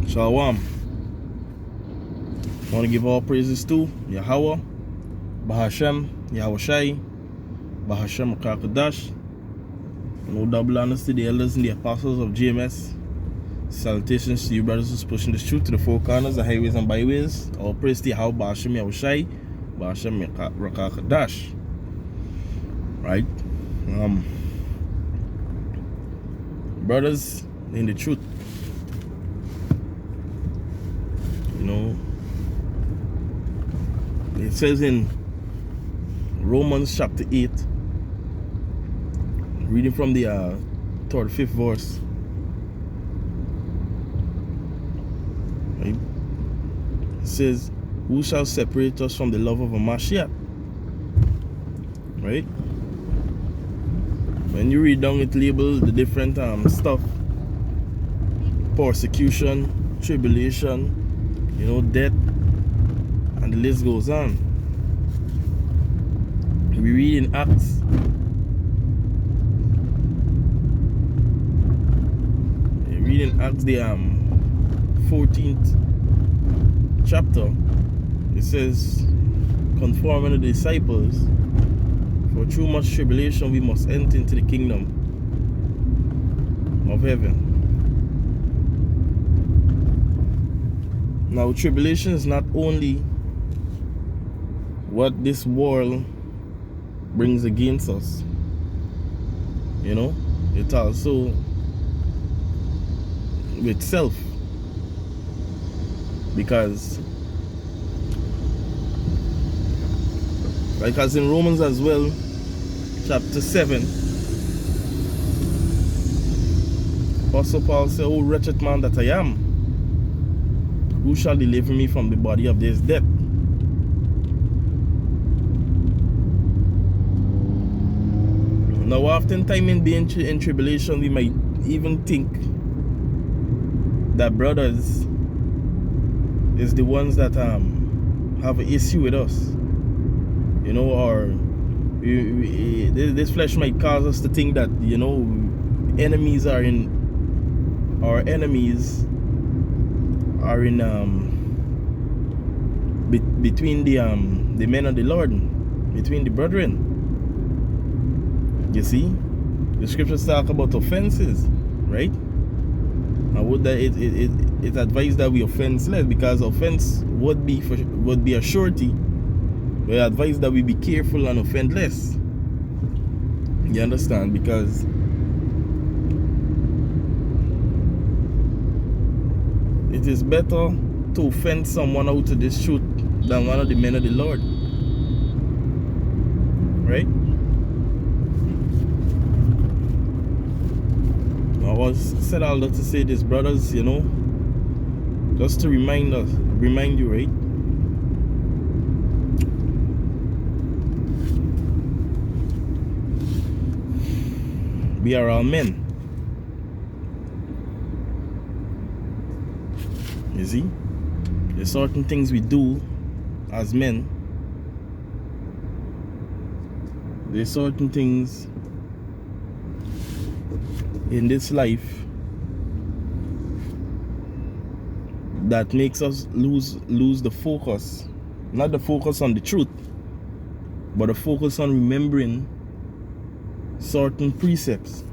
Shalom. I want to give all praises to Yahweh, Bahashem, Yahushai, Bahashem Kakadash. No double honors to the elders and the apostles of GMS. Salutations to you brothers who's pushing the truth to the four corners, the highways and byways. All praise to Yahweh, Bahashem Yahushai, Bahashem Kakadash. Right? Brothers in the truth. You know, it says in Romans chapter 8, reading from the 35th verse, right? It says, who shall separate us from the love of a Mashiach? Right? When you read down, it labels the different stuff: persecution, tribulation, you know, death, and the list goes on. We read in Acts, the 14th chapter. It says, conforming the disciples, for through much tribulation we must enter into the kingdom of heaven. Now, tribulation is not only what this world brings against us, you know, it also itself, because like as in Romans as well, chapter 7, Apostle Paul said, "O wretched man that I am, who shall deliver me from the body of this death?" Now, oftentimes in being in tribulation, we might even think that brothers is the ones that have an issue with us, you know, or this flesh might cause us to think that, you know, enemies are in between the men of the Lord, between the brethren. You see, the scriptures talk about offenses, right? And would that it advised that we offenseless, because offense would be a surety. We advise that we be careful and offend less. You understand? Because it is better to offend someone out of this truth than one of the men of the Lord. Right? I was said all that to say this, brothers, you know, just to remind you, right? We are all men. You see? There's certain things we do as men. There's certain things in this life that makes us lose the focus. Not the focus on the truth, but the focus on remembering certain precepts.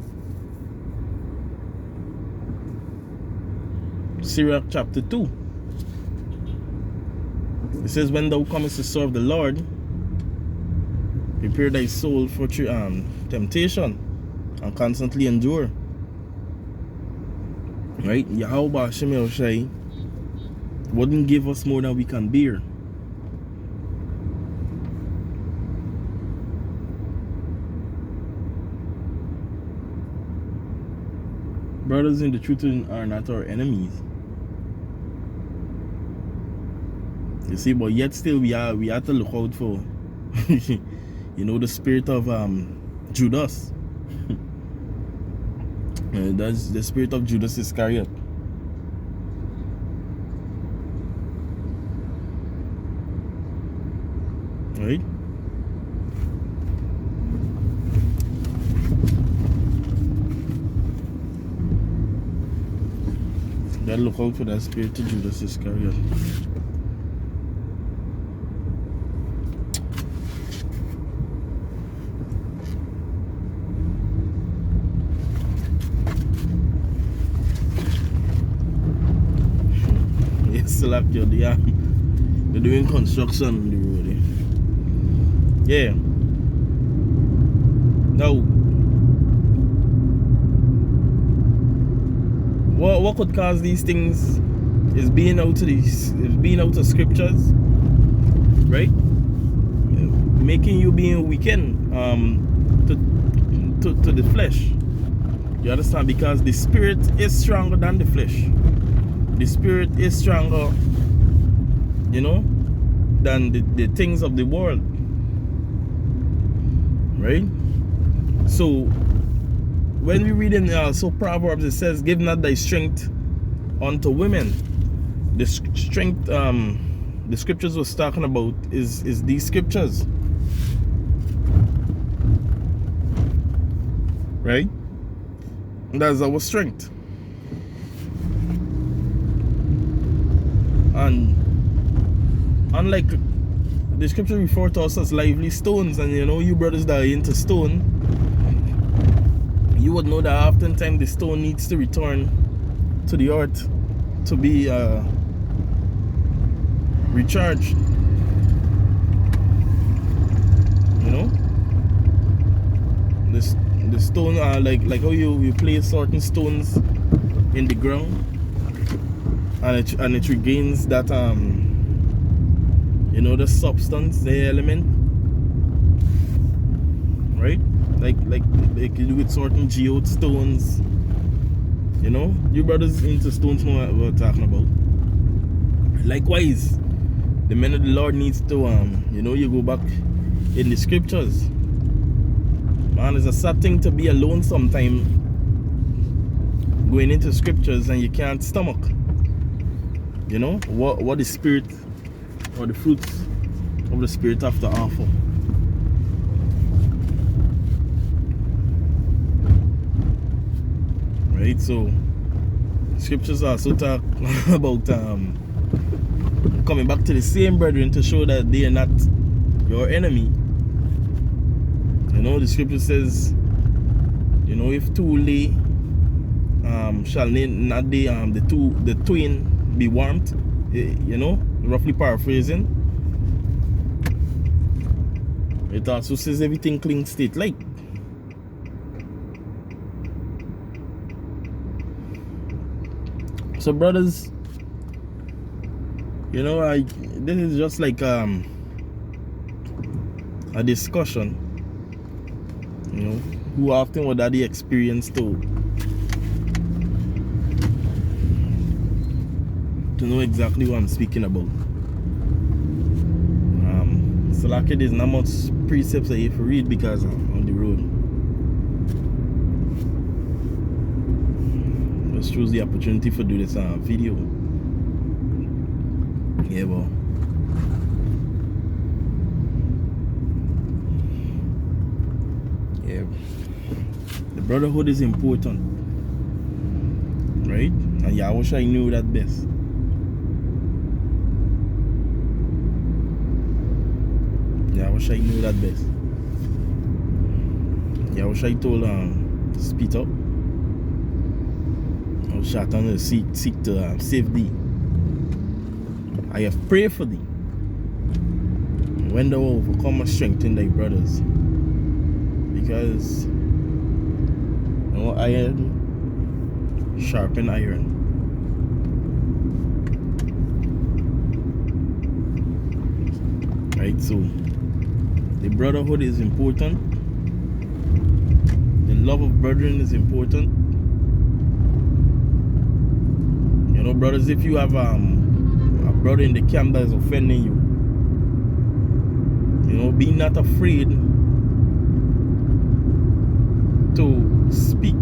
Sirach chapter 2. It says, when thou comest to serve the Lord, prepare thy soul for temptation and constantly endure. Right? Yahweh Hashem Yahushai wouldn't give us more than we can bear. Brothers in the truth are not our enemies. You see, but yet still we have to look out for you know, the spirit of Judas. That's the spirit of Judas Iscariot. Right? Gotta look out for that spirit to Judas Iscariot. Yes, like they're doing construction on the road. Yeah. Now, what could cause these things is being out of scriptures, right? Making you being weakened to the flesh. You understand? Because the spirit is stronger than the flesh. The spirit is stronger, you know, than the things of the world, right? So when we read in Proverbs, it says, "Give not thy strength unto women." The strength the scriptures was talking about is these scriptures, right? That's our strength. And unlike the scripture refer to us as lively stones, and you know, you brothers that are into stone, you would know that oftentimes the stone needs to return to the earth to be recharged. You know, the stone like how you place certain stones in the ground, and it regains that you know, the substance, the element, right? Like you do with certain geode stones. You know, you brothers into stones know what we're talking about. Likewise, the men of the Lord needs to you know, you go back in the scriptures. Man, it's a sad thing to be alone sometime, going into scriptures and you can't stomach, you know, what the spirit or the fruits of the spirit have to offer. Right? So scriptures also talk about coming back to the same brethren to show that they are not your enemy. You know, the scripture says, you know, if two lay, shall not they the twain be warmed? You know, roughly paraphrasing. It also says everything clean state like. So brothers, you know, this is just like a discussion. You know, who often would have the experience to know exactly what I'm speaking about. So like it is not much precepts that you have to read because I'm on the road. Just choose the opportunity for do this video. Yeah, well. Yeah. The brotherhood is important. Right? And yeah, I wish I knew that best. Yeah, I wish I knew that best. Yeah, I wish I told speak up. I wish I told seek to save thee. I have prayed for thee. When thou overcome and strengthen thy brothers. Because you know, iron sharpen iron. Right, so the brotherhood is important. The love of brethren is important. You know, brothers, if you have a brother in the camp that is offending you, you know, be not afraid to speak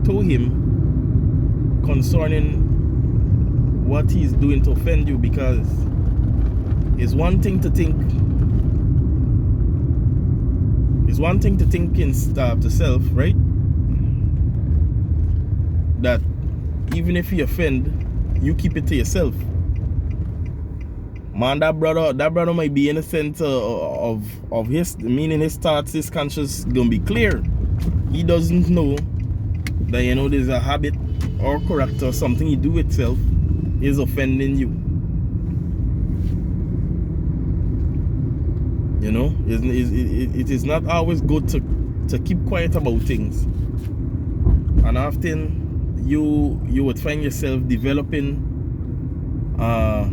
to him concerning what he's doing to offend you, because it's one thing to think in to self, right? That even if he offend, you keep it to yourself. Man, that brother might be innocent of his, meaning his thoughts, his conscience gonna be clear. He doesn't know that, you know, there's a habit or character or something he do itself is offending you. You know, it is not always good to keep quiet about things. And often you would find yourself developing a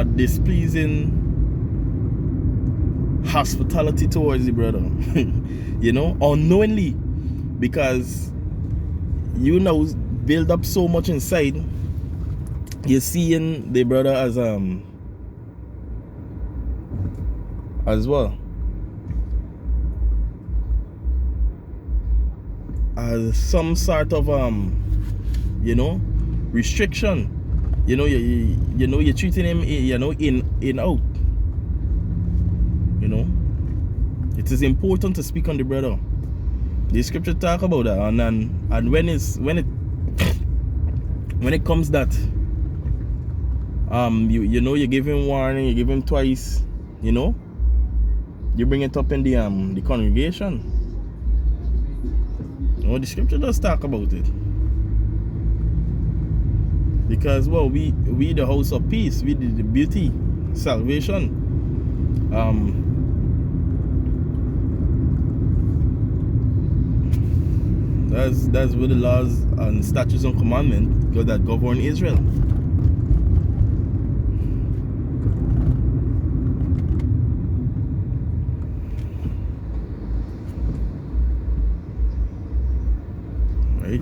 displeasing hospitality towards the brother. You know, unknowingly, because you know build up so much inside. You're seeing the brother as well as some sort of you know, restriction. You know, you know, you're treating him, you know, in out. You know, it is important to speak on the brother. The scripture talk about that, and when it comes that you know, you give him warning, you give him twice, you know, you bring it up in the congregation. You know, the scripture does talk about it. Because, well, we the house of peace, we the beauty, salvation. That's where the laws and statutes and commandments that govern Israel. Right?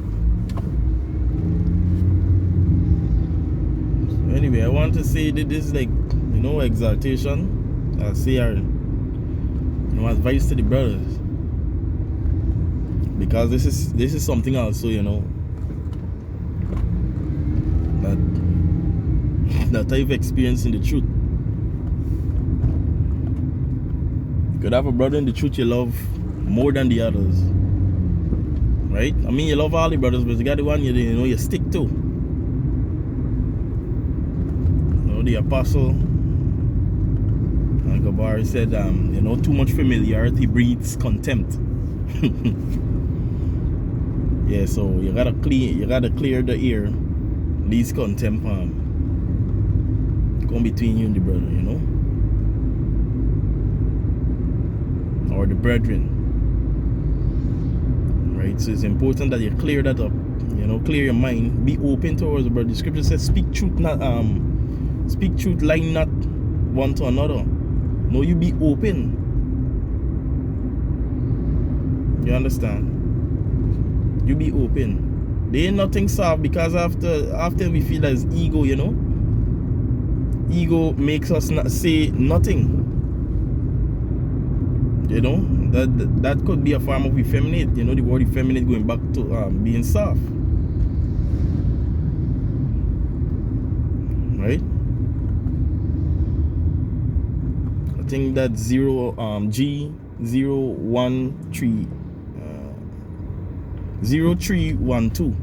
So anyway, I want to say that this is like, you know, exaltation. I say, you know, advice to the brothers. Because this is something also, you know, that I've experienced in the truth. You could have a brother in the truth you love more than the others, right? I mean, you love all the brothers, but you got the one you know you stick to. You know, the apostle Gabar said, you know, too much familiarity breeds contempt. Yeah, so you gotta clear the air, least contempt come between you and the brother, you know, or the brethren, right? So it's important that you clear that up, you know, clear your mind, be open towards the brother. The scripture says, speak truth, lie not one to another. No, you be open. You understand? You be open. There ain't nothing soft, because after we feel as ego, you know, ego makes us not say nothing. You know, that could be a form of effeminate. You know, the word effeminate going back to being soft, right? I think that G013 0312.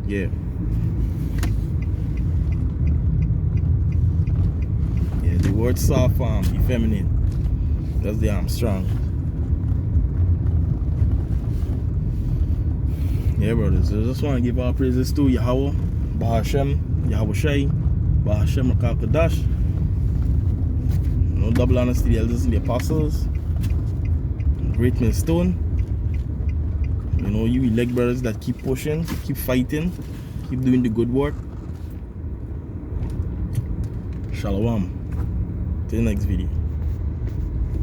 Yeah. Yeah, the word soft, effeminate. That's the strong. Yeah, brothers. I just want to give our praises to Yahweh, Bahashem, Yahweh Shai, Bahashem Rakakadash. You know, double honors to the elders and the apostles. Great millstone. You know, you elect brothers that keep pushing, keep fighting, keep doing the good work. Shalom. Till the next video.